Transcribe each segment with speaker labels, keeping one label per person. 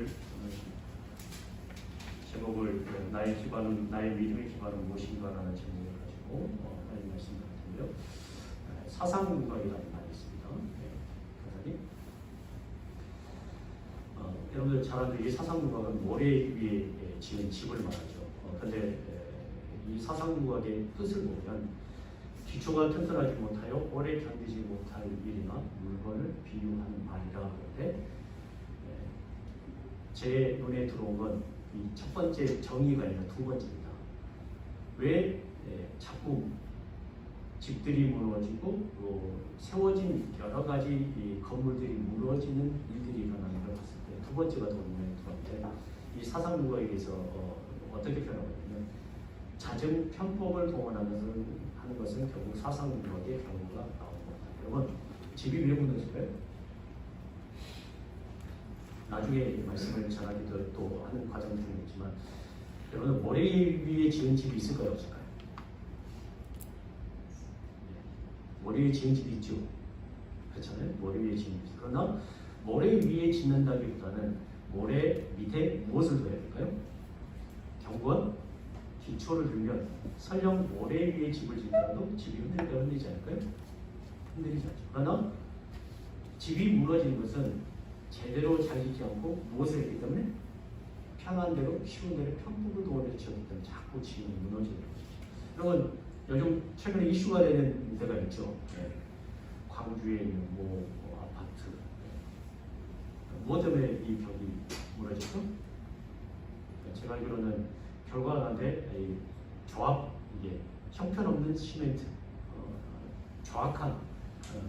Speaker 1: 오늘 제목을 나의 믿음의 기반은 무엇인가라는 제목을 가지고 하는 말씀 같은데요. 사상문학이라는 말이 있습니다. 여러분들 잘 아는 이 사상문학은 모래 위에 지은 집을 말하죠. 그런데 이 사상문학의 뜻을 보면 기초가 튼튼하지 못하여 오래 견디지 못할 일이나 물건을 비유하는 말이라 그런데 제 눈에 들어온 건 이 첫 번째 정의가 아니라 두 번째입니다. 왜 자꾸 집들이 무너지고 세워진 여러 가지 이 건물들이 무너지는 일들이 일어나는 걸 봤을 때 두 번째가 더 눈에 들어오는데 이 사상문학에 대해서 어떻게 표현하냐면 잦은 편법을 동원하는 것은 결국 사상문학의 결과가 나오는 겁니다. 여러분 집이 왜 무너질까요? 나중에 말씀을 전하기도 또 하는 과정 중에 있지만 여러분 모래 위에 지은 집이 있을까요? 없을까요? 모래 위에 지은 집이 있죠. 그렇잖아요. 모래 위에 지은 집. 그러나 모래 위에 짓는다기보다는 모래 밑에 무엇을 둬야 될까요? 경건 기초를 들면 설령 모래 위에 집을 짓더라도 집이 흔들리지 않을까요? 흔들리지 않죠. 그러나 집이 무너지는 것은 제대로 잘 짓지 않고 무엇을 했기 때문에 편한 대로 쉬운 대로 편법을 동원해서 지었기 때문에 자꾸 집이 무너지는 거죠. 여러분 요즘 최근에 이슈가 되는 데가 있죠. 광주에 있는 아파트. 무엇 때문에 이 벽이 무너졌죠? 제가 알기로는 결과가인데 조합 이게 형편없는 시멘트, 정확한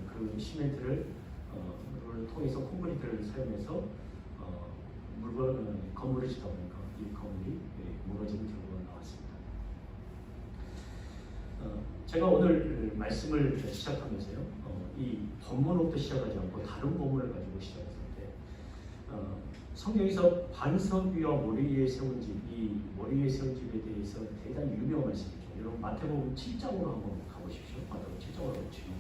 Speaker 1: 그 시멘트를 통해서 콘크리트를 사용해서 건물을 짓다 보니까 이 건물이 무너지는 결과가 나왔습니다. 제가 오늘 말씀을 시작하면서요, 이 본문부터 시작하지 않고 다른 본문을 가지고 시작했을 때 성경에서 반석 위와 모래 위에 세운 집, 이 모래 위에 세운 집에 대해서 대단히 유명한 말씀이죠. 여러분 마태복음 7장으로 한번 가보십시오. 마태복음 7장으로 가보시면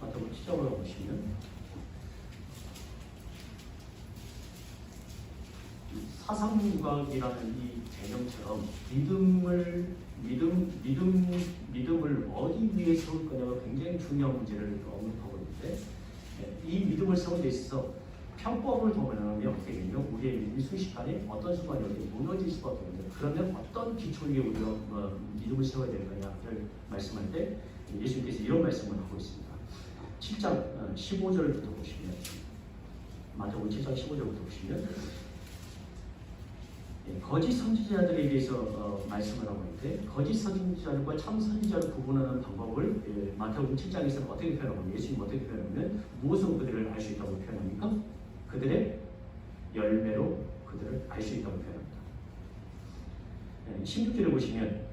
Speaker 1: 마태복음 7장으로 가보시면 사상문학이라는 이 개념처럼 믿음을 어디 위에 세울 거냐가 굉장히 중요한 문제를 언급하고 있는데 이 믿음을 세우는 데 있어서 편법을 동원하면 어떻게 되냐면 우리의 믿음이 순식간에 어떤 순간에 어디 무너질 수밖에 없는데 그러면 어떤 기초 위에 우리가 믿음을 세워야 될 거냐를 말씀할 때 예수님께서 이런 말씀을 하고 있습니다. 7장 15절부터 보시면 마태복음 7장 15절부터 보시면 거짓 선지자들에 대해서 말씀을 하고 있는데 거짓 선지자들과 참 선지자를 구분하는 방법을 마태복음 7장에서 어떻게 표현하고 예수님 어떻게 표현하면 무엇으로 그들을 알 수 있다고 표현합니까? 그들의 열매로 그들을 알 수 있다고 표현합니다. 16절에 보시면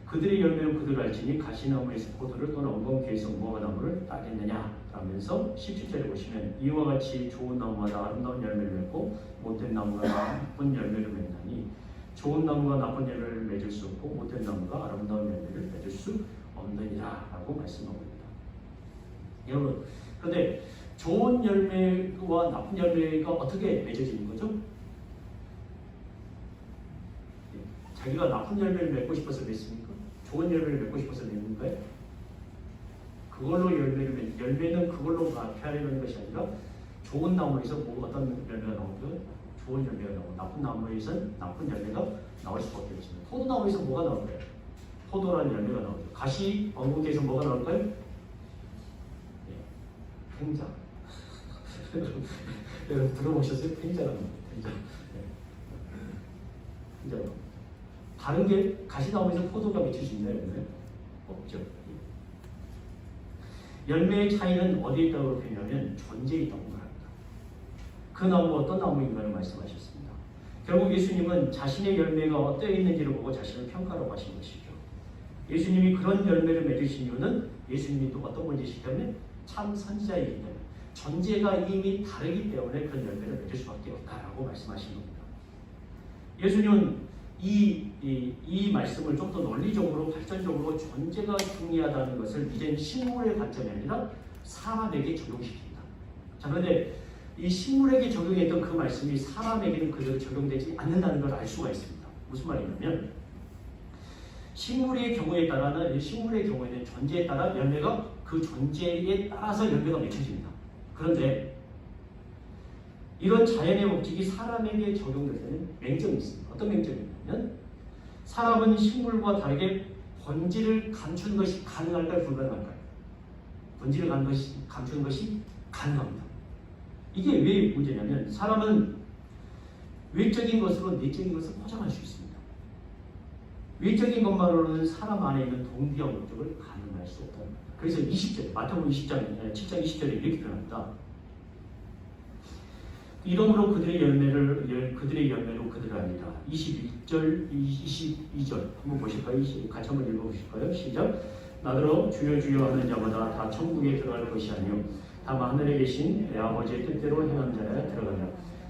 Speaker 1: 그들의 열매로 그들을 알지니 가시나무에서 포도를 또는 엉겅퀴에서 무화과나무를 따겠느냐 라면서 17절에 보시면 이와 같이 좋은 나무마다 아름다운 열매를 맺고 못된 나무가 나쁜 열매를 맺나니 좋은 나무가 나쁜 열매를 맺을 수 없고 못된 나무가 아름다운 열매를 맺을 수 없느니라 라고 말씀하고 있습니다. 여러분 그런데 좋은 열매와 나쁜 열매가 어떻게 맺어지는 거죠? 자기가 나쁜 열매를 맺고 싶어서 맺습니까? 좋은 열매를 맺고 싶어서 맺는 거예요? 그걸로 열매는 그걸로 표현하는 것이 아니라 좋은 나무에서 어떤 열매가 나오죠? 좋은 열매가 나오고 나쁜 나무에서는 나쁜 열매가 나올 수밖에 없습니다. 포도나무에서 뭐가 나올까요? 포도라는 열매가 나오죠. 가시 엉겅퀴에서 뭐가 나올까요? 팽자. 여러분 들어보셨어요? 팽자라는 거. 팽자. 다른 게 가시나무에서 포도가 맺힐 수 있나요? 없죠. 열매의 차이는 어디에 있다고 표현하면 존재에 있다고 말합니다. 그 나무가 어떤 나무인가를 말씀하셨습니다. 결국 예수님은 자신의 열매가 어떠해 있는지를 보고 자신을 평가라고 하신 것이죠. 예수님이 그런 열매를 맺으신 이유는 예수님이 또 어떤 분이시기 때문에 참 선지자이기 때문에 존재가 이미 다르기 때문에 그런 열매를 맺을 수밖에 없다라고 말씀하신 겁니다. 예수님은 이 말씀을 좀 더 논리적으로 발전적으로 존재가 중요하다는 것을 이제는 식물의 관점이 아니라 사람에게 적용시킵니다. 자, 그런데 이 식물에게 적용했던 그 말씀이 사람에게는 그대로 적용되지 않는다는 걸 알 수가 있습니다. 무슨 말이냐면 식물의 경우에는 존재에 따라 열매가 그 존재에 따라서 열매가 맺혀집니다. 그런데 이런 자연의 법칙이 사람에게 적용될 때는 맹점이 있습니다. 어떤 맹점이 있냐면 사람은 식물과 다르게 본질을 감추는 것이 가능할까요? 불가능할까요? 본질을 감추는 것이 가능합니다. 이게 왜 문제냐면 사람은 외적인 것으로 내적인 것을 포장할 수 있습니다. 외적인 것만으로는 사람 안에 있는 동기와 목적을 가늠할 수 없다. 그래서 20절, 마태복음 7장 20절에 이렇게 표현합니다. 이러므로 그들의 열매로 그들을 알리라. 21절, 22절 한번 보실까요? 같이 한번 읽어보실까요? 시작. 나더러 주여 주여 하는 자마다 다 천국에 들어갈 것이 아니요 다만 하늘에 계신 내 아버지의 뜻대로 행한 자야 들어가리라.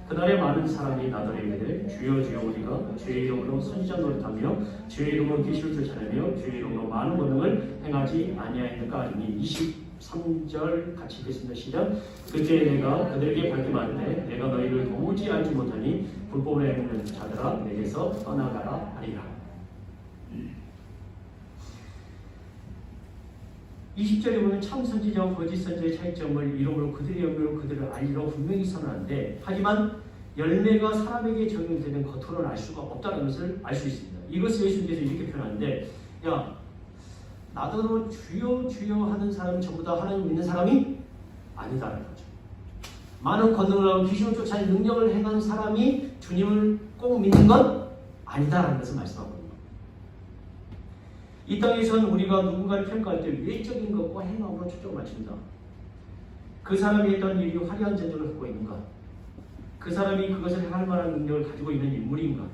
Speaker 1: 그날에 많은 사람이 나더러 이르되 주여 주여 우리가 주의 이름으로 선지자 노릇하며 주의 이름으로 기술을 전하며 주의 이름으로 많은 권능을 행하지 아니하였는가 하니 23절 같이 읽겠습니다. 시작. 그때 내가 그들에게 밝게 말하되 내가 너희를 도무지 알지 못하니 불법을 행하는 자들아 내게서 떠나가라 하리라. 20절에 보면 참 선지자와 거짓 선지자의 차이점을 이름으로 그들의 열매로 그들을 알리라고 분명히 선언하는데 하지만 열매가 사람에게 적용되는 겉으로는 알 수가 없다는 것을 알 수 있습니다. 이것을 예수님께서 이렇게 표현하는데 야 나더러 주여 주여 하는 사람이 전부 다 하나님 믿는 사람이 아니다라는 거죠. 많은 권능을 하고 귀신을 쫓아내는 능력을 행하는 사람이 주님을 꼭 믿는 건 아니다라는 것을 말씀하거든요. 이 땅에서는 우리가 누군가를 평가할 때 외적인 것과 행함으로 초점을 맞춥니다. 그 사람이 했던 일이 화려한 전적을 갖고 있는가? 그 사람이 그것을 행할 만한 능력을 가지고 있는 인물인가?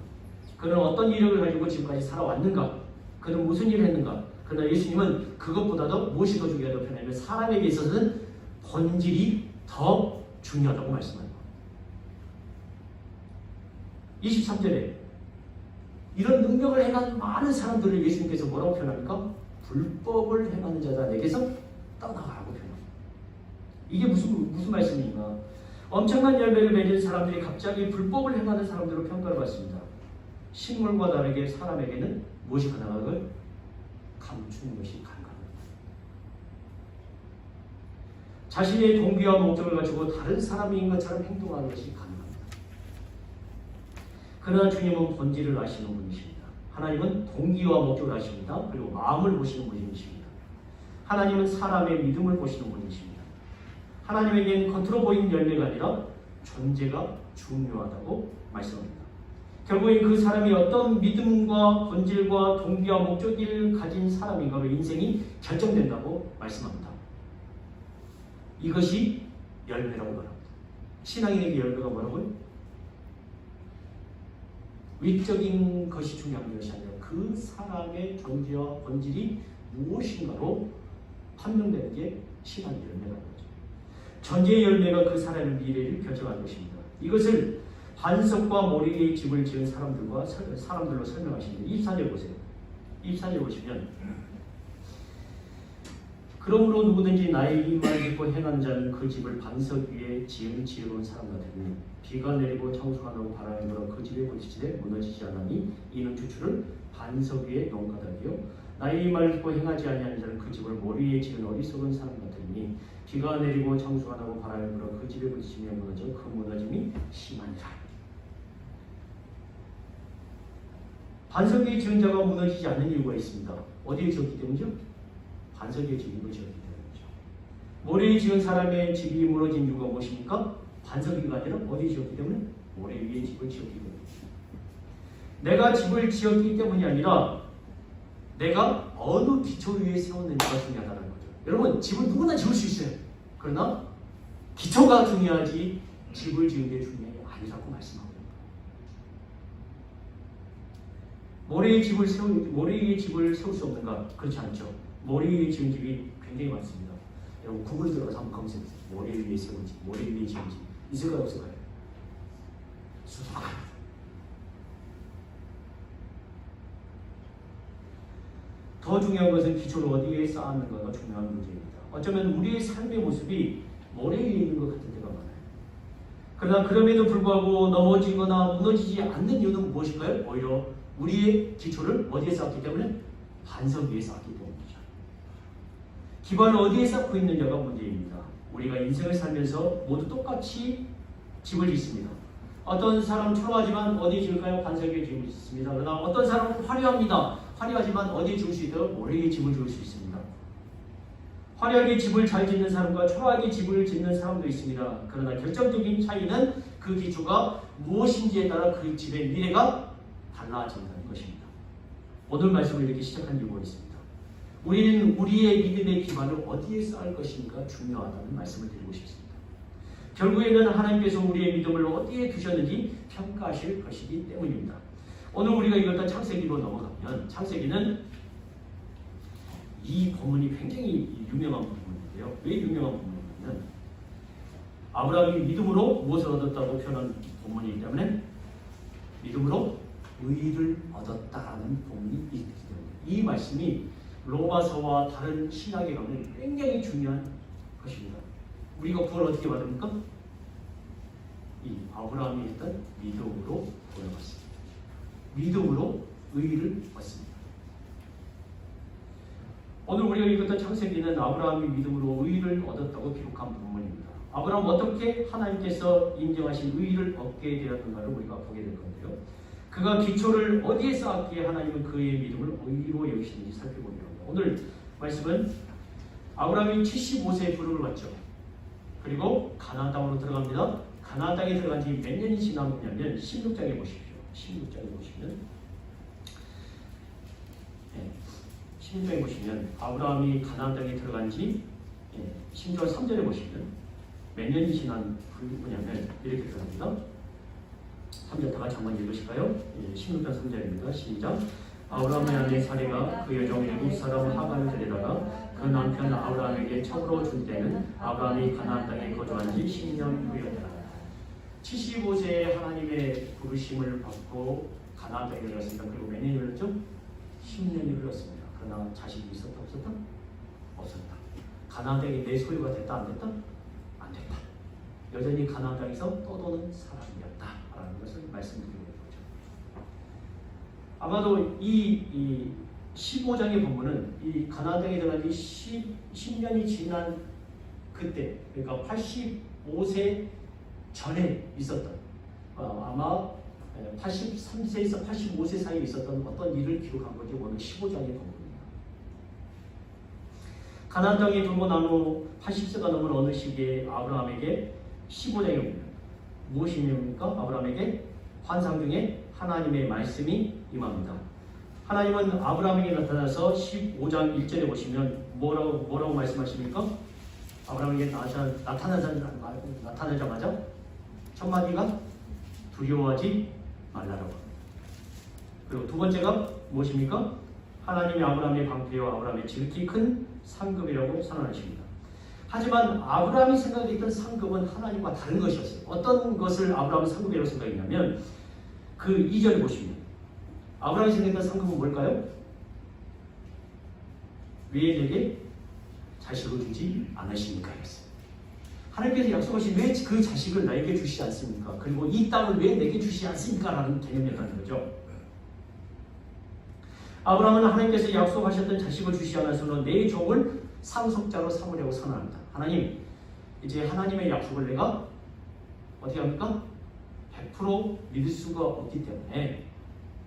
Speaker 1: 그는 어떤 이력을 가지고 지금까지 살아왔는가? 그는 무슨 일을 했는가? 그러나 예수님은 그것보다도 무엇이 더 중요하다고 표현하면 사람에게 있어서는 본질이 더 중요하다고 말씀합니다. 23절에 이런 능력을 행한 많은 사람들을 예수님께서 뭐라고 표현합니까? 불법을 행하는 자다 내게서 떠나가라고 표현합니다. 이게 무슨 말씀인가? 엄청난 열매를 맺은 사람들이 갑자기 불법을 행하는 사람들로 평가를 받습니다. 식물과 다르게 사람에게는 무엇이 가능하고 감추는 것이 가능합니다. 자신의 동기와 목적을 가지고 다른 사람인 것처럼 행동하는 것이 가능합니다. 그러나 주님은 본질을 아시는 분이십니다. 하나님은 동기와 목적을 아십니다. 그리고 마음을 보시는 분이십니다. 하나님은 사람의 믿음을 보시는 분이십니다. 하나님에게는 겉으로 보이는 열매가 아니라 존재가 중요하다고 말씀합니다. 결국엔 그 사람이 어떤 믿음과 본질과 동기와 목적을 가진 사람인가로 인생이 결정된다고 말씀합니다. 이것이 열매라고 말합니다. 신앙인에게 열매가 뭐라고요? 외적인 것이 중요한 것이 아니라 그 사람의 존재와 본질이 무엇인가로 판명되는 게 신앙의 열매라는 거죠. 존재의 열매가 그 사람의 미래를 결정할 것입니다. 이것을 반석과 모리의 집을 지은 사람들로 설명하십니다. 24절 보세요. 24절 보시면 그러므로 누구든지 나의 이 말을 듣고 행하는 자는 그 집을 반석 위에 지은 지혜로운 사람 같으니 비가 내리고 창수가 나고 바람이 불어 그 집에 부딪히되 무너지지 않으니 이는 주추를 반석 위에 놓은 까닭이요 나의 이 말을 듣고 행하지 아니하는 자는 그 집을 모리 위에 지은 어리석은 사람 같으니 비가 내리고 창수가 나고 바람이 불어 그 집에 부딪히며 무너져 그 무너짐이 심하니라. 반석 위에 지은 자가 무너지지 않는 이유가 있습니다. 어디에 지었기 때문이죠? 반석 위에 지은 것이었기 때문이죠. 모래 위에 지은 사람의 집이 무너진 이유가 무엇입니까? 반석 위가 아니라 어디에 지었기 때문에? 모래 위에 집을 지었기 때문에. 내가 집을 지었기 때문이 아니라 내가 어느 기초 위에 세웠느냐가 중요하다는 거죠. 여러분, 집은 누구나 지을 수 있어요. 그러나 기초가 중요하지 집을 지은 게 중요한 게 아니라고 말씀하고 모래 위에 집을 세울 수 없는가? 그렇지 않죠. 모래 위에 지은 집이 굉장히 많습니다. 여러분 구글 들어가서 한번 검색해보세요. 모래 위에 세운 집, 모래 위에 지은 집 있을까요? 없을까요? 수많아요. 더 중요한 것은 기초를 어디에 쌓았는가가 중요한 문제입니다. 어쩌면 우리의 삶의 모습이 모래 위에 있는 것 같은 데가 많아요. 그러나 그럼에도 불구하고 넘어지거나 무너지지 않는 이유는 무엇일까요? 오히려 우리의 기초를 어디에 쌓았기 때문에? 반석 위에 쌓았기 때문이죠. 기반을 어디에 쌓고 있느냐가 문제입니다. 우리가 인생을 살면서 모두 똑같이 집을 짓습니다. 어떤 사람은 초라하지만 어디에 지을까요? 반석 위에 집을 짓습니다. 그러나 어떤 사람은 화려합니다. 화려하지만 어디에 지을 수 있어요? 모래 위에 집을 지을 수 있습니다. 화려하게 집을 잘 짓는 사람과 초라하게 집을 짓는 사람도 있습니다. 그러나 결정적인 차이는 그 기초가 무엇인지에 따라 그 집의 미래가 달라진다는 것입니다. 오늘 말씀을 이렇게 시작한 이유가 있습니다. 우리는 우리의 믿음의 기반을 어디에 쌓을 것인가 중요하다는 말씀을 드리고 싶습니다. 결국에는 하나님께서 우리의 믿음을 어디에 두셨는지 평가하실 것이기 때문입니다. 오늘 우리가 읽었던 창세기로 넘어가면 창세기는 이 본문이 굉장히 유명한 본문인데요. 왜 유명한 본문이냐면 아브라함이 믿음으로 무엇을 얻었다고 표현한 본문이기 때문에 믿음으로 의를 얻었다라는 본문이 있기 때문에 이 말씀이 로마서와 다른 신학에 가면 굉장히 중요한 것입니다. 우리가 구원을 어떻게 받습니까? 이 아브라함이 했던 믿음으로 구원을 받습니다. 믿음으로 의를 얻습니다. 오늘 우리가 읽었던 창세기는 아브라함이 믿음으로 의를 얻었다고 기록한 본문입니다. 아브라함은 어떻게 하나님께서 인정하신 의를 얻게 되었는가를 우리가 보게 될 건데요. 그가 기초를 어디에 쌓았기에 하나님은 그의 믿음을 의로 여기시는지 살펴보려 합니다. 오늘 말씀은 아브라함이 75세에 부름을 받죠. 그리고 가나안 땅으로 들어갑니다. 가나안 땅에 들어간 지 몇 년이 지났냐면 16장에 보십시오. 16장에 보시면 16장에 보시면 아브라함이 가나안 땅에 들어간 지 16장 3절에 보시면 몇 년이 지난 후냐면 이렇게 들어갑니다. 3절 다 같이 한번 읽으실까요? 16장 3절입니다. 시작. 아브라함의 아내 사레가 그 여종 애굽 사람 하간을 데려다가 그 남편 아브라함에게 처음으로 준 때는 아브라함이 가나안 땅에 거주한 지 10년 후였다. 75세에 하나님의 부르심을 받고 가나안 땅에 들어갔습니다. 그리고 몇 년이 흘렀죠? 10년이 흘렀습니다. 그러나 자식이 있었다 없었다? 없었다. 가나안 땅이 내 소유가 됐다 안 됐다? 안 됐다. 여전히 가나안 땅에서 떠도는 사람이었다 라는 것을 말씀드리는 거죠. 아마도 이 15장의 본문은 이 가나안 땅에 들어간 지 10년이 지난 그때, 그러니까 85세 전에 있었던 아마 83세에서 85세 사이에 있었던 어떤 일을 기록한 것이 오늘 15장의 본문입니다. 가나안 땅에 들고 난 후 80세가 넘은 어느 시기에 아브라함에게 15장에 보면 무엇이냐니까 아브라함에게 환상 중에 하나님의 말씀이 임합니다. 하나님은 아브라함에게 나타나서 15장 1절에 보시면 뭐라고 말씀하십니까? 아브라함에게 나타나자마자 첫 마디가 두려워하지 말라라고 합니다. 그리고 두 번째가 무엇입니까? 하나님이 아브라함의 방패요 아브라함의 지극히 큰 상급이라고 선언하십니다. 하지만 아브라함이 생각했던 상급은 하나님과 다른 것이었어요. 어떤 것을 아브라함은 상급이라고 생각했냐면 그 2절을 보시면 아브라함이 생각했던 상급은 뭘까요? 왜 내게 자식을 주지 않으십니까? 했어요. 하나님께서 약속하신 왜 그 자식을 나에게 주시지 않습니까? 그리고 이 땅을 왜 내게 주시지 않습니까? 라는 개념이었다는 거죠. 아브라함은 하나님께서 약속하셨던 자식을 주시지 않아서는 내 종을 상속자로 삼으려고 선언합니다. 하나님, 이제 하나님의 약속을 내가 어떻게 합니까? 100% 믿을 수가 없기 때문에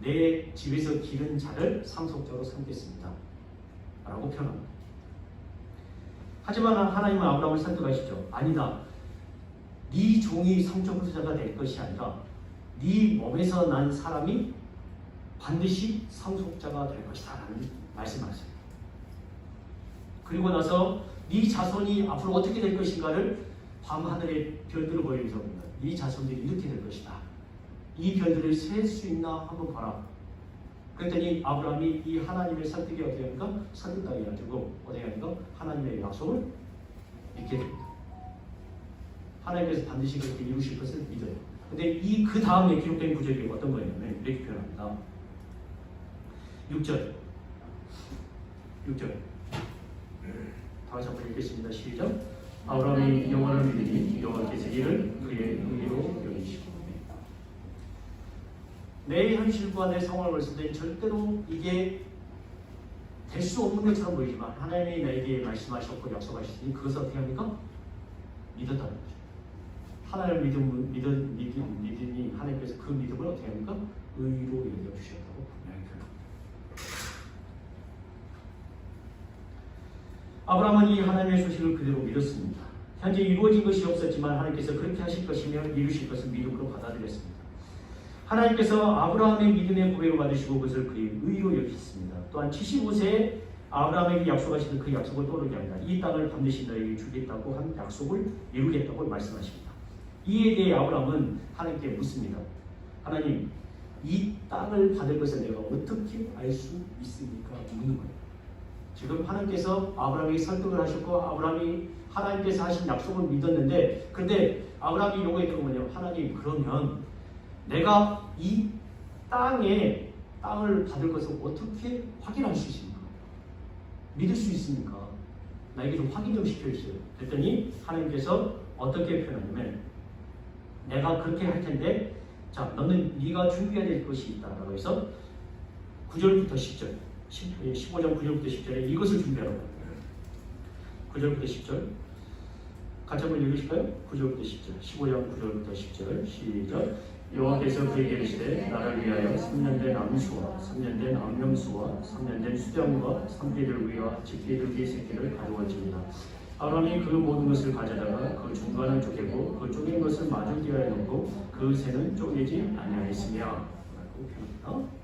Speaker 1: 내 집에서 기른 자를 상속자로 삼겠습니다. 라고 표현합니다. 하지만 하나님은 아브라함을 설득하시죠. 아니다. 네 종이 상속자가 될 것이 아니라 네 몸에서 난 사람이 반드시 상속자가 될 것이다 라는 말씀하셨어요. 그리고 나서 네 자손이 앞으로 어떻게 될 것인가를 밤하늘의 별들을 보여주면서 네 자손들이 이렇게 될 것이다. 이 별들을 셀 수 있나 한번 봐라. 그랬더니 아브라함이 이 하나님의 설득이 어떻게 합니까? 설득당해 가지고 어떻게 합니까? 하나님의 약속을 믿게 됩니다. 하나님께서 반드시 그렇게 이루실 것을 믿어요. 근데 그 다음에 기록된 구절이 어떤 거냐면 이렇게 표현합니다. 6절 다 같이 한번 읽겠습니다. 시작. 아브라함이 여호와를 믿으니 여호와께서 이를 그의 의로 여기시고. 내 현실과 내 상황을 봤을 때 절대로 이게 될 수 없는 것처럼 보이지만 하나님이 나에게 말씀하셨고 약속하셨으니 그것을 어떻게 합니까? 믿었다는 거죠. 하나님을 믿으니 하나님께서 그 믿음을 어떻게 합니까? 의로 여겨주셨다고 분명히 표현합니다. 아브라함은 이 하나님의 소식을 그대로 믿었습니다. 현재 이루어진 것이 없었지만 하나님께서 그렇게 하실 것이며 이루실 것을 믿음으로 받아들였습니다. 하나님께서 아브라함의 믿음의 고백을 받으시고 그것을 그의 의로 여기셨습니다. 또한 75세에 아브라함에게 약속하시던 그 약속을 떠오르게 합니다. 이 땅을 반드시 너에게 주겠다고 한 약속을 이루겠다고 말씀하십니다. 이에 대해 아브라함은 하나님께 묻습니다. 하나님, 이 땅을 받을 것을 내가 어떻게 알 수 있습니까? 묻는 거예요. 지금 하나님께서 아브라함에게 설득을 하셨고 아브라함이 하나님께서 하신 약속을 믿었는데, 그런데 아브라함이 요구했던 건 뭐냐면, 하나님, 그러면 내가 이 땅을 받을 것을 어떻게 확인할 수 있습니까? 믿을 수 있습니까? 나에게 좀 확인 좀 시켜주세요. 그랬더니 하나님께서 어떻게 표현하냐면, 내가 그렇게 할 텐데, 자, 너는 네가 준비해야 될 것이 있다라고 해서 9절부터 10절, 15장 9절부터 10절에 이것을 준비하라고 합니다. 9절부터 10절 같이 한번 읽으실까요? 9절부터 10절, 15장 9절부터 10절 시작. 여호와께서 그에게 이르시되 나를 위하여 3년 된 암수와 3년 된 암염수와 3년 된 수령과 3개들 위와 집게들기 새끼를 가져올지니라. 아브라함이 그 모든 것을 가져다가 그 중간을 쪼개고 그 쪼갠 것을 마주 뒤에 놓고 그 새는 쪼개지 아니하였으며 라고 표현합니다.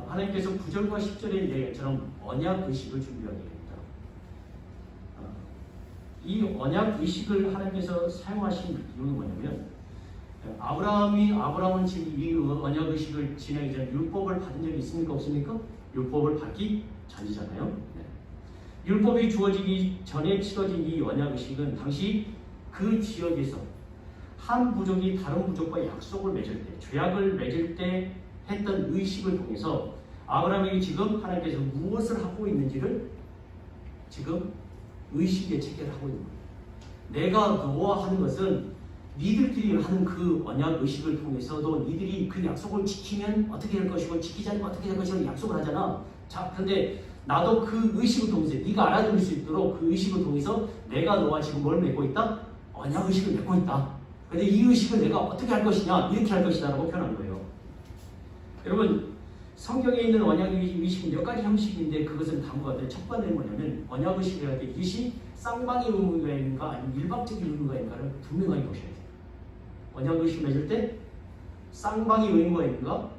Speaker 1: 하나님께서 9절과 10절의 얘기처럼 언약 의식을 준비하게 됩니다. 이 언약 의식을 하나님께서 사용하신 이유는 뭐냐면, 아브라함은 지금 이 언약 의식을 지내기 전에 율법을 받은 적이 있습니까? 없습니까? 율법을 받기 전이잖아요. 네. 율법이 주어지기 전에 치러진 이 언약 의식은 당시 그 지역에서 한 부족이 다른 부족과 약속을 맺을 때, 죄악을 맺을 때 했던 의식을 통해서 아브라함이 지금 하나님께서 무엇을 하고 있는지를 지금 의식에 체결하고 있는 거예요. 내가 너와 하는 것은 니들끼리 하는 그 언약 의식을 통해서도 니들이 그 약속을 지키면 어떻게 될 것이고 지키지 않으면 어떻게 될 것이고 약속을 하잖아. 자, 그런데 나도 그 의식을 통해서 네가 알아들을 수 있도록 그 의식을 통해서 내가 너와 지금 뭘 맺고 있다? 언약 의식을 맺고 있다. 그런데 이 의식을 내가 어떻게 할 것이냐? 이렇게 할 것이다 라고 표현한 거예요. 여러분, 성경에 있는 언약 의식은 몇 가지 형식인데 그것은 다음과 같아요. 첫 번째는 뭐냐면, 언약 의식을 할 때 이것이 쌍방의 의무가 있는가 아니면 일방적인 의무가 있는가를 분명하게 보셔야 돼요. 언약 의식을 맺을 때 쌍방의 의무가 있는가,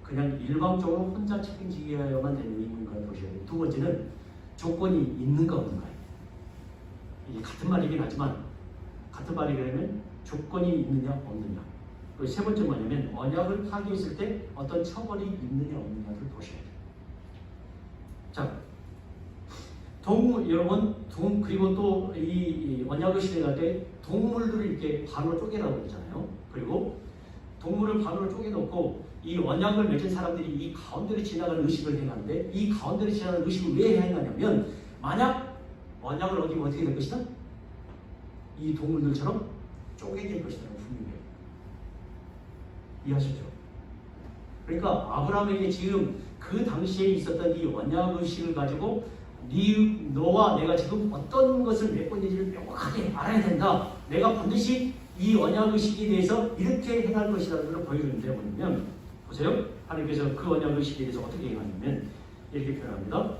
Speaker 1: 그냥 일방적으로 혼자 책임지어야만 되는 의무인가를 보셔야 돼요. 두 번째는 조건이 있는가 없는가. 이게 같은 말이긴 하지만 같은 말이라면 조건이 있느냐 없느냐. 그리고 세 번째 뭐냐면, 언약을 파기했을 때 어떤 처벌이 있느냐 없느냐를 보셔야 돼요. 자, 여러분, 그리고 또 이 언약의 시대가 때 동물들을 이렇게 반으로 쪼개라고 그러잖아요. 그리고 동물을 반으로 쪼개놓고 이 언약을 맺은 사람들이 이 가운데로 지나가는 의식을 행하는데, 이 가운데로 지나가는 의식을 왜 행하냐면, 만약 언약을 어기면 어떻게 될 것이다? 이 동물들처럼 쪼개질 것이다. 분명해요. 이해하시죠? 그러니까 아브라함에게 지금 그 당시에 있었던 이 언약 의식을 가지고 너와 내가 지금 어떤 것을 맺고 있는지를 명확하게 알아야 된다. 내가 반드시 이 언약 의식에 대해서 이렇게 행할 것이라는 걸 보여주는데, 뭐냐면 보세요. 하나님께서 그 언약 의식에 대해서 어떻게 행하냐면 이렇게 표현합니다.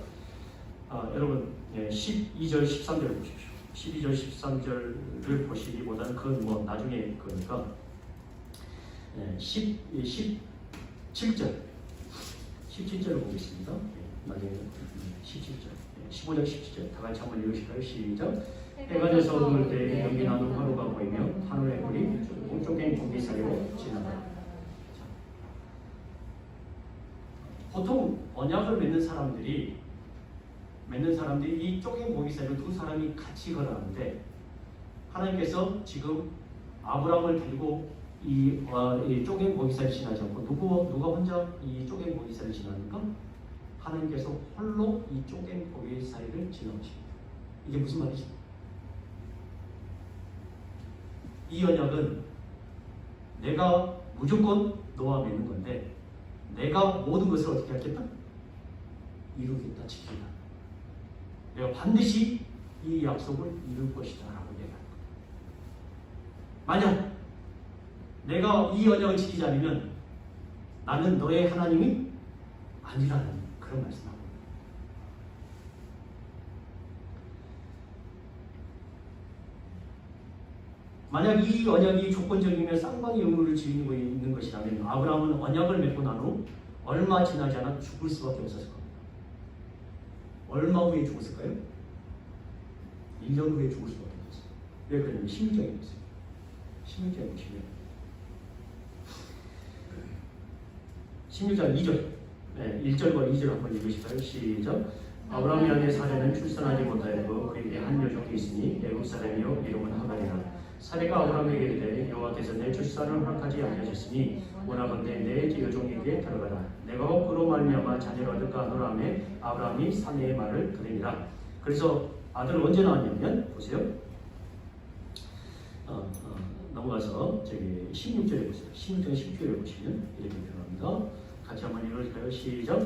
Speaker 1: 여러분, 12절 13절을 보십시오. 12절 13절을 보시기보다는 그건 뭐 나중에 거니까 17절 17절을 보겠습니다. 나중에 17절 15절 17절 다 같이 한번 읽으실까요? 시작. 해가 져서 어두울 때 여기 나도 하루가 보이며 하늘의 불이 동쪽엔 고기 사이로 지나가요. 보통 언약을 맺는 사람들이 이 쪼갠 고기 사이로 두 사람이 같이 걸어가는데, 하나님께서 지금 아브라함을 데리고 이 쪼갠 고기 사이를 지나지 않고 누가 혼자 이 쪼갠 고기 사이를 지나니까 하나님께서 홀로 이 쪼갠 고기 사이를 지나오십니다. 이게 무슨 말이죠? 이 언약은 내가 무조건 너와 맺는 건데 내가 모든 것을 어떻게 하겠다? 이루겠다, 지키겠다. 내가 반드시 이 약속을 이룰 것이다 라고 얘기합니다. 만약 내가 이 언약을 지키지 않으면 나는 너의 하나님이 아니라는 그런 말씀하고 만약 이 언약이 조건적이면 쌍방의 의무를 지니고 있는 것이라면 아브라함은 언약을 맺고 난 후 얼마 지나지 않아 죽을 수밖에 없었을 겁니다. 얼마 후에 죽었을까요? 1년 후에 죽을 수밖에 없었어요. 왜 그러냐면 16장에 있어요. 16장에 보시면 16장 2절 1절과 2절 한번 읽으실까요? 시작. 아브라함의 아내 사레는 출산하지 못하였고 그에게 한 여종이 있으니 애굽 사람이요 이름은 하갈이라. 사레가 아브라함에게 이르되 여호와께서 내 출산을 허락하지 아니하셨으니 원하건대 내 여종에게 들어가라. 내가 그로 말미암아 자녀를 얻을까 하노라 하며 아브라함이 사내의 말을 들으니라. 그래서 아들을 언제 낳았냐면 보세요. 넘어가서 저기 16절에 보세요. 16장 10절에 보시면 이렇게 표현합니다. 같이 한번 읽을까요? 시작.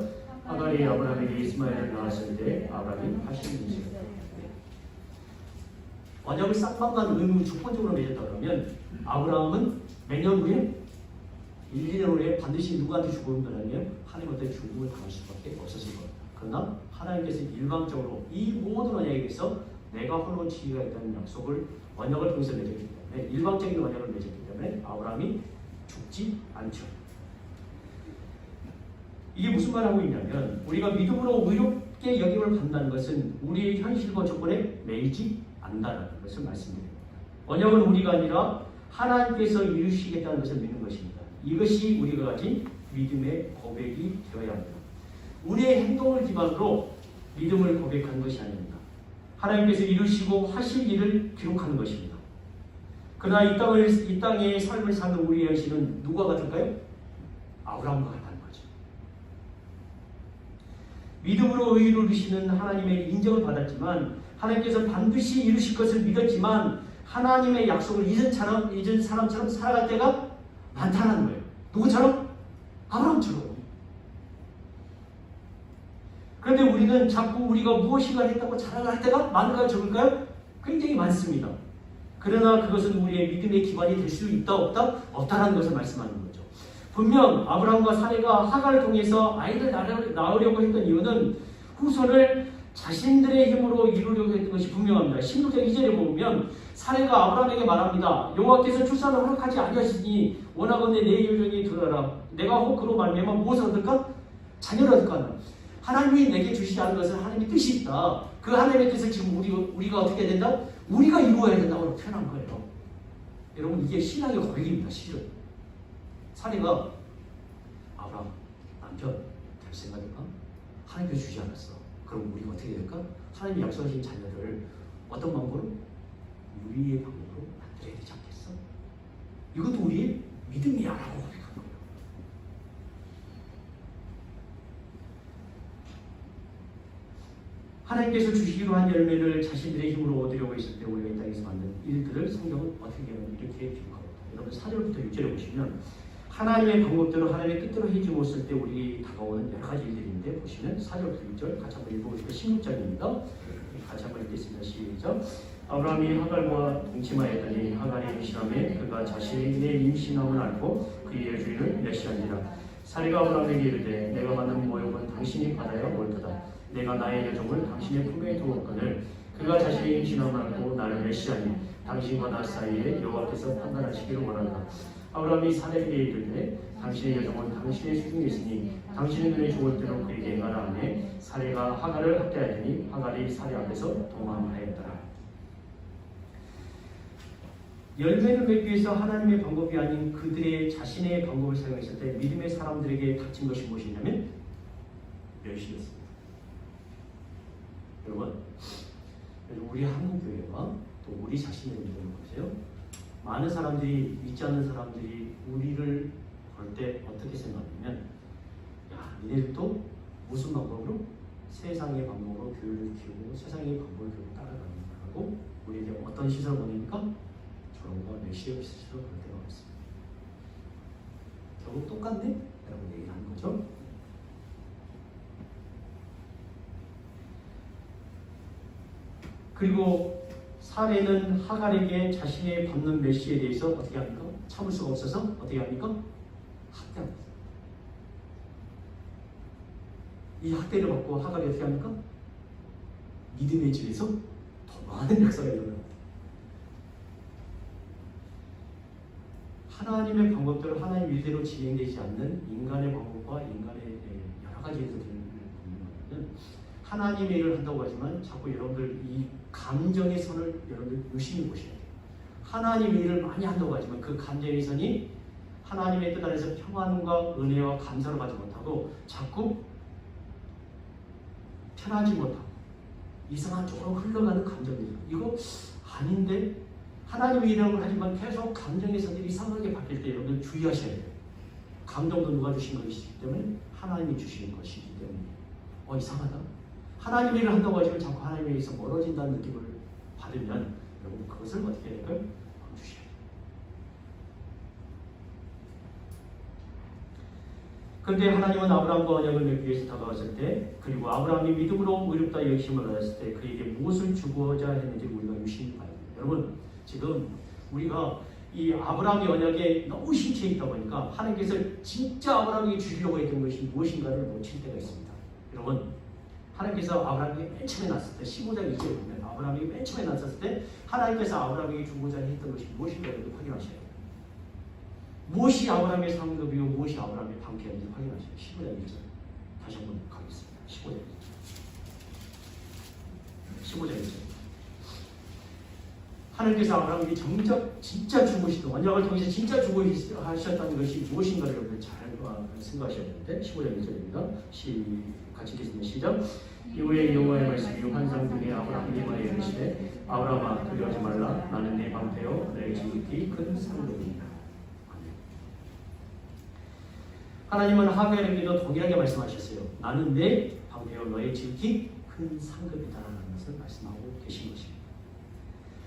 Speaker 1: 하갈이 아브라함에게 이스마엘을 낳았을 때 아브라함이 80년이었다. 언약을 쌍방간 의무 조건적으로 맺었다 그러면 아브라함은 몇 년 후에 1, 2년 후에 반드시 누구한테 죽음을 당하면 하나님한테 죽음을 당할 수밖에 없었을 겁니다. 그러나 하나님께서 일방적으로 이 모든 언약에 대해서 내가 홀로 지위가 있다는 약속을 언약을 통해서 맺었기 때문에 일방적인 언약을 맺었기 때문에 아브라함이 죽지 않죠. 이게 무슨 말을 하고 있냐면 우리가 믿음으로 의롭게 여김을 받는다는 것은 우리의 현실과 조건에 매이지 않는다는 것을 말씀드립니다. 언약은 우리가 아니라 하나님께서 이루시겠다는 것을 믿는 것입니다. 이것이 우리가 가진 믿음의 고백이 되어야 합니다. 우리의 행동을 기반으로 믿음을 고백하는 것이 아닙니다. 하나님께서 이루시고 하실 일을 기록하는 것입니다. 그러나 이 땅의 삶을 사는 우리의 현실은 누가 같을까요? 아브라함과 같다는 거죠. 믿음으로 의를 이루시는 하나님의 인정을 받았지만 하나님께서 반드시 이루실 것을 믿었지만 하나님의 약속을 잊은 사람처럼 살아갈 때가 많다는 거예요. 누구처럼? 아브라함처럼. 그런데 우리는 자꾸 우리가 무엇인가 했다고 자랑할 때가 많을까요? 적을까요? 굉장히 많습니다. 그러나 그것은 우리의 믿음의 기반이 될 수 있다 없다? 없다라는 것을 말씀하는 거죠. 분명 아브라함과 사레가 하갈을 통해서 아이를 낳으려고 했던 이유는 후손을 자신들의 힘으로 이루려고 했던 것이 분명합니다. 16장 2절에 보면 사레가 아브라함에게 말합니다. 여호와께서 출산을 허락하지 아니하시니 원하건대 내 여종이 들어라. 내가 혹 그로 말미암아 무엇을 얻을까? 자녀를 얻을까? 하나님이 내게 주시지 않은 것은 하나님의 뜻이 있다. 그 하나님의 뜻을 지금 우리가 어떻게 해야 된다? 우리가 이루어야 된다고 표현한 거예요. 여러분 이게 신앙의 고백입니다. 실은 사레가 아브라함 남편 될 생각일까? 하나님께서 주지 않았어. 그럼 우리가 어떻게 될까? 하나님이 약속하신 자녀를 어떤 방법으로? 우리의 방법으로 만들어야 되지 않겠어? 이것도 우리의 믿음이야 라고 고백한 거예요. 하나님께서 주시기로 한 열매를 자신들의 힘으로 얻으려고 했을 때 우리가 이 땅에서 만든 일들을 성경은 어떻게 보면 이렇게 기록합니다. 여러분 4절부터 6절에 보시면 하나님의 방법대로 하나님의 뜻대로 해지 못할 때 우리 다가오는 여러 가지 일들인데 보시면 4절부터 6절 같이 한번 읽어보시면 16장입니다. 같이 한번 읽겠습니다. 시작. 아브라함이 하갈과 동침하였더니 하갈이 임신함에 그가 자신의 임신함을 알고 그의 주인을 멸시하니라. 사레가 아브라함에게 이르되 내가 받는 모욕은 당신이 받아야 옳도다. 내가 나의 여종을 당신의 품에 두었거늘 그가 자신의 임신함을 알고 나를 멸시하니 당신과 나 사이에 여호와께서 판단하시기를 원한다. 아브라함이 사레에게 이르되 당신의 여종은 당신의 수중에 있으니 당신의 눈에 좋을 대로 그에게 행하라 하매 사레가 하갈을 학대하더니 하갈이 사레 앞에서 도망하였더라. 열매를 맺기 위해서 하나님의 방법이 아닌 그들의 자신의 방법을 사용했을 때 믿음의 사람들에게 닥친 것이 무엇이냐면 멸시였습니다. 여러분 우리 한국교회와 또 우리 자신의 믿음을 보세요. 많은 사람들이 믿지 않는 사람들이 우리를 볼 때 어떻게 생각하냐면 야 니네들도 무슨 방법으로? 세상의 방법으로 교회를 키우고 세상의 방법을 교회를 따라가는 거라고 우리에게 어떤 시선을 보냅니까? 저런 거 메시에 있으시도 그럴 때가 없습니다. 결국 똑같네? 라고 얘기를 하는 거죠. 그리고 사례는 하갈에게 자신의 밟는 메시에 대해서 어떻게 합니까? 참을 수가 없어서 어떻게 합니까? 학대합니다. 이 학대를 받고 하갈이 어떻게 합니까? 믿음의 집에서 더 많은 역사가 일어납니다. 하나님의 방법대로 하나님 일대로 진행되지 않는 인간의 방법과 인간의 여러 가지 해석들을 보는 것은 하나님의 일을 한다고 하지만 자꾸 여러분들 이 감정의 선을 여러분들 유심히 보셔야 돼요. 하나님의 일을 많이 한다고 하지만 그 감정의 선이 하나님의 뜻 안에서 평안과 은혜와 감사를 받지 못하고 자꾸 편하지 못하고 이상한 쪽으로 흘러가는 감정이죠. 이거 아닌데 하나님의 일을 하지만 계속 감정의 선들이 이상하게 바뀔 때 여러분들 주의하셔야 돼요. 감정도 누가 주신 것이기 때문에 하나님이 주시는 것이기 때문에 이상하다. 하나님의 일을 한다고 하지만 자꾸 하나님에게서 멀어진다는 느낌을 받으면 여러분 그것을 어떻게 해야 될까요? 주셔야 돼요. 그런데 하나님은 아브라함과 언약을 맺기 위해서 다가왔을 때 그리고 아브라함이 믿음으로 의롭다 여기심을 받았을 때 그에게 무엇을 주고자 했는지 우리가 유심히 봐야 됩니다. 여러분 지금 우리가 이 아브라함의 언약에 너무 심취해 있다 보니까 하나님께서 진짜 아브라함에게 주시려고 했던 것이 무엇인가를 놓칠 때가 있습니다. 여러분 하나님께서 아브라함에게 맨 처음에 났을 때 15장 2절에 보면 아브라함에게 맨 처음에 났을 때 하나님께서 아브라함에게 주고자 했던 것이 무엇인가를 확인하셔야 돼요. 무엇이 아브라함의 상급이고 무엇이 아브라함의 방패인지 확인하셔야 돼요. 15장 1절 다시 한번 가겠습니다. 15장 1절 하나님께서 아브라함에게 정작 진짜 주고시던 언약을 통해서 진짜 주고하셨다는 것이 무엇인가를 여러분 잘 생각하셔야 되는데 15장 1절입니다. 같이 읽겠습니다. 시작. 이후에 여호와의 말씀이 환상 중에 아브라함에게 말해 이르시되 아브라함아 두려워하지 말라. 나는 네 방패요 내 지극히 큰 상급이니라. 하나님은 하갈에게도 동일하게 말씀하셨어요. 나는 내 방패요 너의 지극히 큰 상급이다라는 것을 말씀하고 계신 것입니다.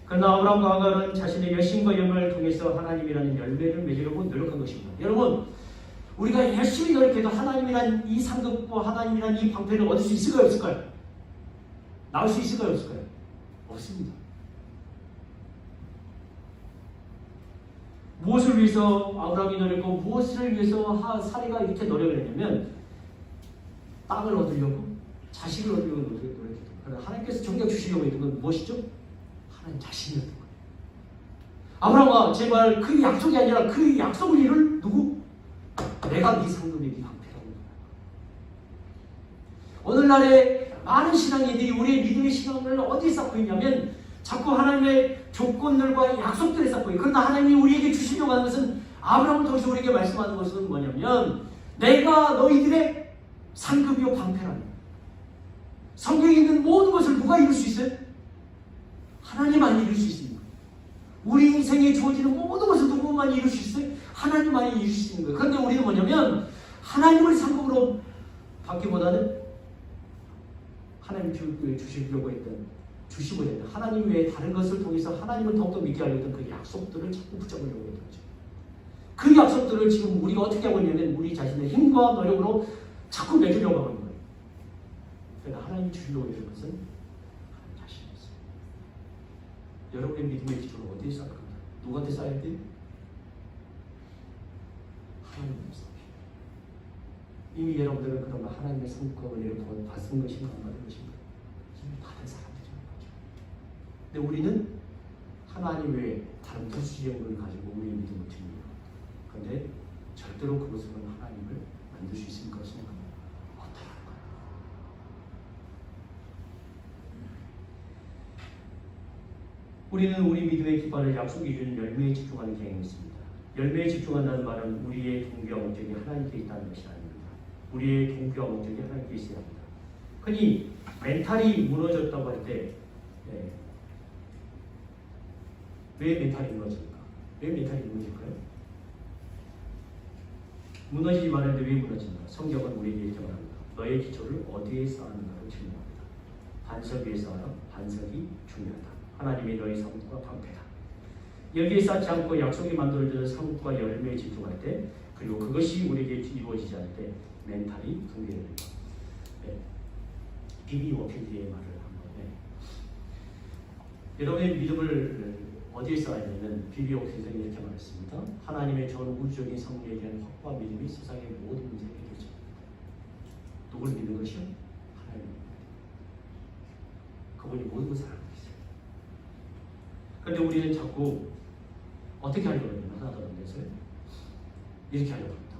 Speaker 1: 그러나 아브라함과 하갈은 자신의 열심과 열매를 통해서 하나님이라는 열매를 맺으려고 노력한 것입니다. 여러분 우리가 열심히 노력해도 하나님이란 이 상급과 하나님이란 이 방패를 얻을 수 있을까요? 없을까요? 나올 수 있을까요? 없을까요? 없습니다. 무엇을 위해서 아브라함이 노력했고 무엇을 위해서 사례가 이렇게 노력을 했냐면 땅을 얻으려고 자식을 얻으려고 노력했던 거예요. 하나님께서 정작 주시려고 했던 건 무엇이죠? 하나님 자신이었던 거예요. 아브라함아 제발 그 약속이 아니라 그 약속을 이룰 누구? 내가 네 상급이 네 방패라고. 오늘날에 많은 신앙인들이 우리의 믿음의 신앙을 어디에 쌓고 있냐면 자꾸 하나님의 조건들과 약속들에 쌓고 있어요. 그러나 하나님이 우리에게 주시려고 하는 것은 아브라함을 통해서 우리에게 말씀하는 것은 뭐냐면 내가 너희들의 상급이요 방패라는 거예요. 성경에 있는 모든 것을 누가 이룰 수 있어요? 하나님만이 이룰 수 있습니다. 우리 인생에 주어지는 모든 것을 누구만이 이룰 수 있어요? 하나님만이 이룰 수 있는 거예요. 그런데 우리는 뭐냐면 하나님을 상급으로 받기보다는 하나님 주시려고 했던 주시고 했던 하나님 외에 다른 것을 통해서 하나님을 더욱더 믿게 하려던 그 약속들을 자꾸 붙잡으려고 했던 거죠. 그 약속들을 지금 우리가 어떻게 하고 있냐면 우리 자신의 힘과 노력으로 자꾸 맺으려고 하는 거예요. 그러니까 하나님이 주시려고 했던 것은 하나님 자신이었어요. 여러분의 믿음의 기초를 어디에 쌓을 겁니다. 누구한테 쌓아야 돼요? 하나님의 쌓으십니다. 이미 여러분들은 그러면 하나님의 성과 은혜를 받은 것인가 안 받은 것인가 이미 받은 사람들이라는 거죠. 근데 우리는 하나님 외에 다른 부수적인 걸 가지고 우리의 믿음을 드립니다. 그런데 절대로 그것으로는 하나님을 만들 수 있을 것은 없다는 거예요. 우리는 우리 믿음의 기반을 약속이 주는 열매에 집중하는 경향이 있습니다. 열매에 집중한다는 말은 우리의 동기와 목적이 하나님께 있다는 것이 아닙니다. 우리의 동기와 목적이 하나님께 있어야 합니다. 흔히 멘탈이 무너졌다고 할 때 왜 멘탈이 무너질까? 왜 멘탈이 무너질까요? 무너지지 말았는데 왜 무너진가? 성경은 우리에게 얘기를 합니다. 너의 기초를 어디에 쌓았는가로 질문합니다. 반석 위에 쌓아라. 반석이 중요하다. 하나님이 너의 성과 방패다. 여기에 쌓지 않고 약속이 만들어지는 삶과 열매에 집중할 때, 그리고 그것이 우리에게 이루어지지 않을 때 멘탈이 붕괴됩니다. 네. 비비 워필드의 말을 한번. 네. 여러분의 믿음을 어디에 쌓아야 되냐면 비비 워필드는 이렇게 말했습니다. 하나님의 전 우주적인 성리에 대한 확고한 믿음이 세상의 모든 문제를 해결합니다. 누굴 믿는 것이요? 하나님. 그분이 모든 것을 알고 계세요. 그런데 우리는 자꾸 어떻게 하려고 하냐면 하나 더 넘겨서요. 이렇게 하려고 합니다.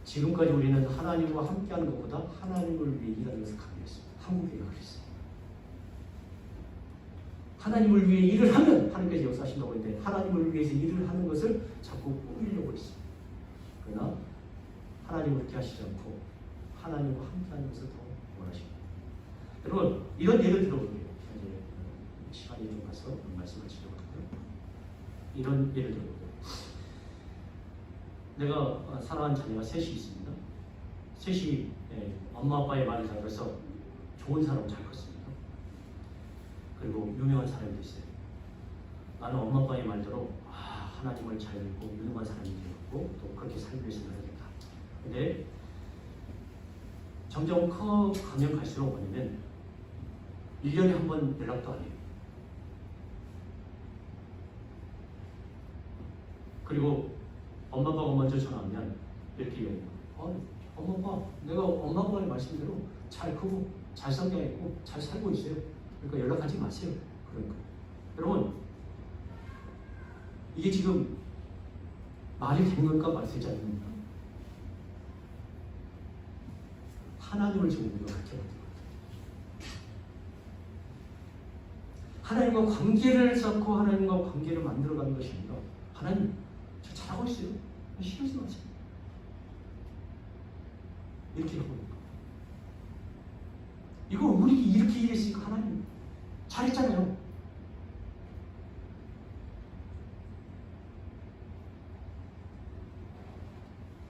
Speaker 1: 지금까지 우리는 하나님과 함께하는 것보다 하나님을 위해 일하는 것을 강조했습니다. 한국교회가 그랬어요. 하나님을 위해 일을 하면 하나님께서 역사하신다고 했는데 하나님을 위해서 일을 하는 것을 자꾸 꾸미려고 했어요. 그러나 하나님을 그렇게 하시지 않고 하나님과 함께하는 것을 더 원하십니다. 여러분 이런 예를 들어볼게요. 현재 시간이 좀 가서 말씀하시려고 하고요. 이런 예를 들어볼게요. 내가 사랑하는 자녀가 셋이 있습니다. 셋이 엄마 아빠의 말을 잘 들어서 좋은 사람 잘 컸습니다. 그리고 유명한 사람이 됐어요. 나는 엄마 아빠의 말대로 하나님을 잘 믿고 유능한 사람이 되었고 또 그렇게 살기 위해서 노력했다. 근데 점점 커가면 갈수록 뭐냐면 1년에 한 번 연락도 안 해요. 그리고 엄마 아빠가 먼저 전화하면 이렇게 얘기해요. 엄마 아빠 내가 엄마 아빠의 말씀대로 잘 크고 잘 성장했고 잘 살고 있어요. 그러니까 연락하지 마세요. 그러니까 여러분 이게 지금 말이 되는 건가 말이 되지 않습니까? 하나님을 지금 우리가 그렇게 만든 거예요. 하나님과 관계를 쌓고 하나님과 관계를 만들어가는 것이 아니라 하나님 저 잘하고 있어요. 신경 쓰지 마세요. 이렇게 하고 있는 거예요. 이거 우리 이렇게 일했으니까 하나님 잘했잖아요.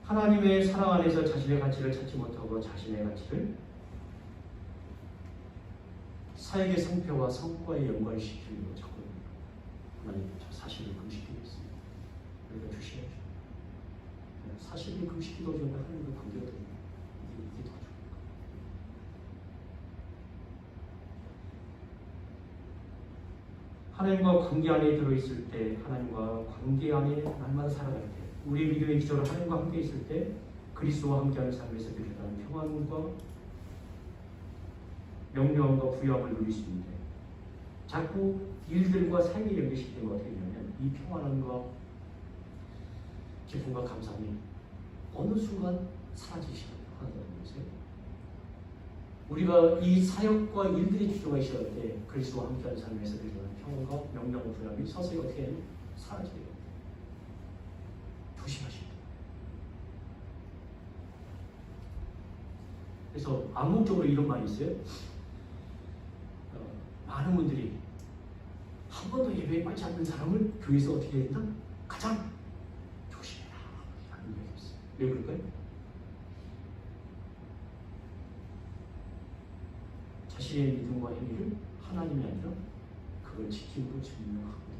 Speaker 1: 하나님의 사랑 안에서 자신의 가치를 찾지 못하고 자신의 가치를 사역의 성패와 성과에 연관시키려고 자꾸 하나님 저 사실을 금식하겠습니다. 우리가 조심해야죠. 사실을 금식기도 전에 하나님과 관계가 됩니다. 이게 더 좋은 거예요. 하나님과 관계 안에 들어있을 때, 하나님과 관계 안에 날마다 살아갈 때, 우리의 믿음의 기초로 하나님과 함께 있을 때 그리스도와 함께하는 삶에서 비롯하는 평안과 명령과 부유함을 누릴 수 있는데 자꾸 일들과 삶이 연계시키면 어떻게 되냐면 이 평안함과 기쁨과 감사함이 어느 순간 사라지시는 하나도 없으세요. 우리가 이 사역과 일들이 주저가 있어야 할 때 그리스도와 함께하는 삶에서 비롯하는 평안과 명령과 부유함이 서서히 어떻게 해요? 사라지게 됩니다. 조심하십니다. 그래서 암묵적으로 이런 말이 있어요. 많은 분들이 한 번도 예배에 빠지지 않는 사람을 교회에서 어떻게 해야 된다? 가장 조심해라 라는 얘기가 있어요. 왜 그럴까요? 자신의 믿음과 행위를 하나님이 아니라 그걸 지킴으로 증명하고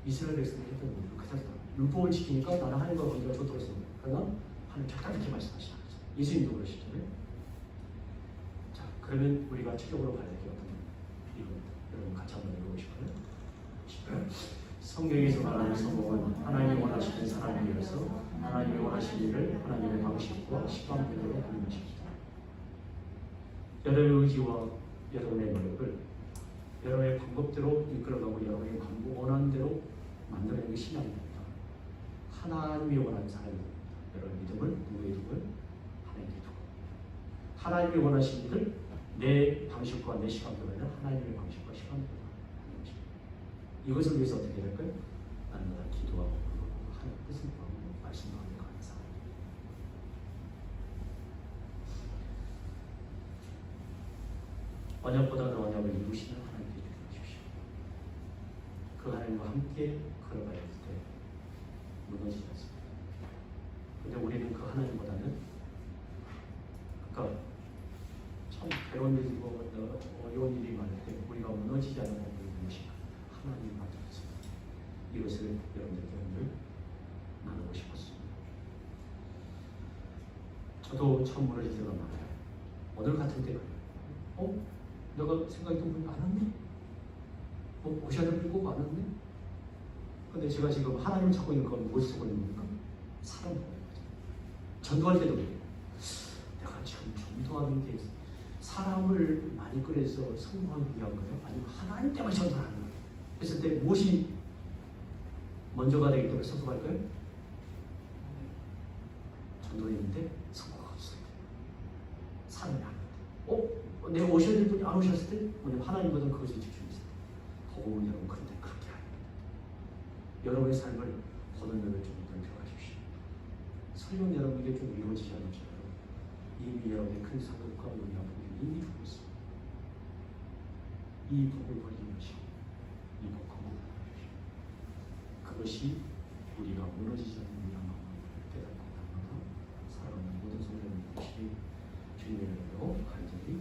Speaker 1: 이스라엘 백성들이 했던 일을 그대로 율법을 지키니까 나는 하나님과 관계가 좋다고 했습니다. 그러나 하나님 절대 그렇게 말씀하시지 않았죠. 예수님도 그러시잖아요. 자, 그러면 우리가 최종으로 봐야 될 게 어떤 이겁니다. 여러분 같이 한번 읽어보실까요? 성경에서 말하는 성공은 하나님이 원하시는 사람을 위해서 하나님이 원하시는 일을 하나님의 방식과 시간대로 하는 것입니다. 여러분의 의지와 여러분의 노력을 여러분의 방법대로 이끌어가고 여러분의 원하는 대로 만들어내는 게 신앙입니다. 하나님이 원하는 사람입니다. 여러분의 믿음을 누구에 두고 하나님께 두고 하나님이 원하시는 일을 내 방식과 내 시간대로 아니라 하나님의 방식과 시간대로 하는 것입니다. 이것을 위해서 어떻게 될까요? 날마다 기도하고 하는 뜻을 구하고 말씀을 하는 감사합니다. 언약보다 더 언약을 이루시는 하나님께 주십시오. 그 하나님과 함께 걸어가야 할 때 무너지지 않습니다. 그런데 우리는 그 하나님보다는 그러니까 참 괴로움이고 어려운 일이 많을 때 우리가 무너지지 않는 법이 무엇인가? 하나님 만들었습니다. 이것을 여러분들께 오늘 나누고 싶었습니다. 저도 처음 무너질 때가 많아요. 오늘 같은 때가 내가 생각했던 분이 안 왔네? 고시아를 끌고 안 왔네? 근데 제가 지금 하나님을 찾고 있는 건 무엇을 찾고 있는 겁니까? 사람 보는 거죠. 전도할 때도 그래요. 내가 참 전도하는 게 사람을 많이 끌어서 성공하기 위한 거예요? 아니면 하나님 때문에 전도하는 거예요? 그랬을 때 무엇이 먼저가 되기 때문에 성공할까요? 전도했는데 성공할 수 있어요. 사람이 아닌데. 내가 오셔야 될 분이 안 오셨을 때 뭐냐면 하나님보다는 그것에 집중했어요. 더욱은 여러분 그런데 그렇게 아닙니다. 여러분의 삶을 보는 눈을 좀 넓혀가십시오. 설령 여러분에게 좀 이루어지지 않을지라도 이미 여러분의 큰 상급과 은혜와 복을 이미 주고 있습니다. 이 복을 벌리면서 이 복과 복을 벌리십시오. 그것이 우리가 무너지지 않는 우리의 마음을 깨닫고 나아가 살아가는 모든 성도님들이 주님의 이름으로 간절히